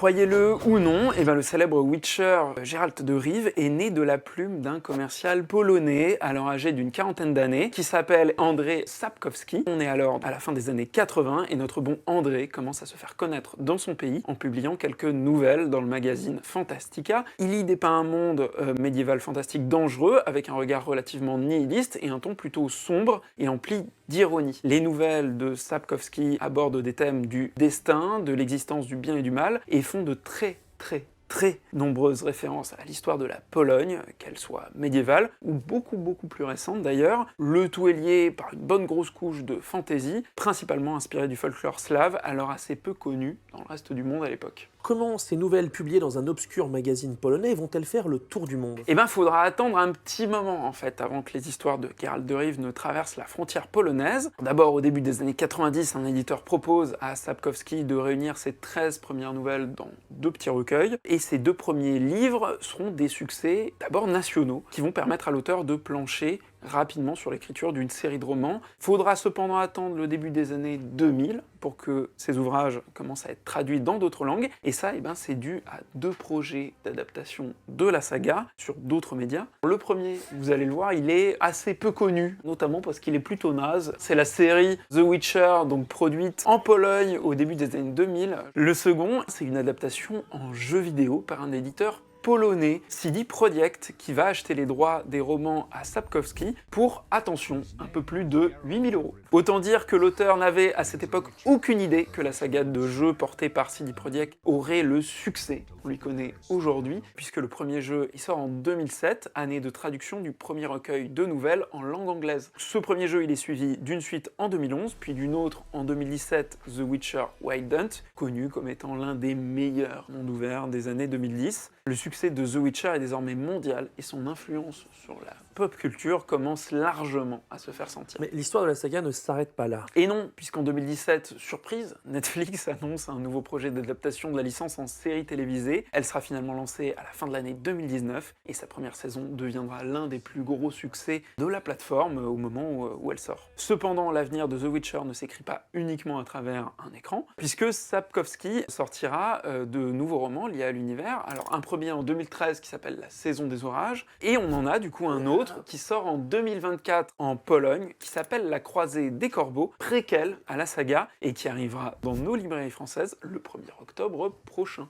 Croyez-le ou non, le célèbre Witcher Geralt de Rive est né de la plume d'un commercial polonais, alors âgé d'une quarantaine d'années, qui s'appelle Andrzej Sapkowski. On est alors à la fin des années 80 et notre bon André commence à se faire connaître dans son pays en publiant quelques nouvelles dans le magazine Fantastica. Il y dépeint un monde médiéval fantastique dangereux avec un regard relativement nihiliste et un ton plutôt sombre et empli d'ironie. Les nouvelles de Sapkowski abordent des thèmes du destin, de l'existence du bien et du mal et font de très nombreuses références à l'histoire de la Pologne, qu'elle soit médiévale ou beaucoup plus récente d'ailleurs. Le tout est lié par une bonne grosse couche de fantasy, principalement inspirée du folklore slave, alors assez peu connu dans le reste du monde à l'époque. Comment ces nouvelles publiées dans un obscur magazine polonais vont-elles faire le tour du monde? Faudra attendre un petit moment en fait, avant que les histoires de Geralt de Rive ne traversent la frontière polonaise. D'abord, au début des années 90, un éditeur propose à Sapkowski de réunir ses 13 premières nouvelles dans 2 petits recueils, et ces 2 premiers livres seront des succès d'abord nationaux, qui vont permettre à l'auteur de plancher rapidement sur l'écriture d'une série de romans. Faudra cependant attendre le début des années 2000 pour que ces ouvrages commencent à être traduits dans d'autres langues, et ça, c'est dû à 2 projets d'adaptation de la saga sur d'autres médias. Le premier, vous allez le voir, il est assez peu connu, notamment parce qu'il est plutôt naze. C'est la série The Witcher, donc produite en Pologne au début des années 2000. Le second, c'est une adaptation en jeu vidéo par un éditeur polonais, CD Projekt, qui va acheter les droits des romans à Sapkowski pour, attention, un peu plus de 8 000 €. Autant dire que l'auteur n'avait à cette époque aucune idée que la saga de jeux portée par CD Projekt aurait le succès qu'on lui connaît aujourd'hui, puisque le premier jeu il sort en 2007, année de traduction du premier recueil de nouvelles en langue anglaise. Ce premier jeu il est suivi d'une suite en 2011, puis d'une autre en 2017, The Witcher Wild Hunt, connu comme étant l'un des meilleurs mondes ouverts des années 2010. Le succès de The Witcher est désormais mondial et son influence sur la pop culture commence largement à se faire sentir. Mais l'histoire de la saga ne s'arrête pas là. Et non, puisqu'en 2017, surprise, Netflix annonce un nouveau projet d'adaptation de la licence en série télévisée. Elle sera finalement lancée à la fin de l'année 2019 et sa première saison deviendra l'un des plus gros succès de la plateforme au moment où elle sort. Cependant, l'avenir de The Witcher ne s'écrit pas uniquement à travers un écran, puisque Sapkowski sortira de nouveaux romans liés à l'univers. Alors un premier en 2013 qui s'appelle La Saison des Orages, et on en a du coup un autre qui sort en 2024 en Pologne, qui s'appelle La Croisée des Corbeaux, préquel à la saga, et qui arrivera dans nos librairies françaises le 1er octobre prochain.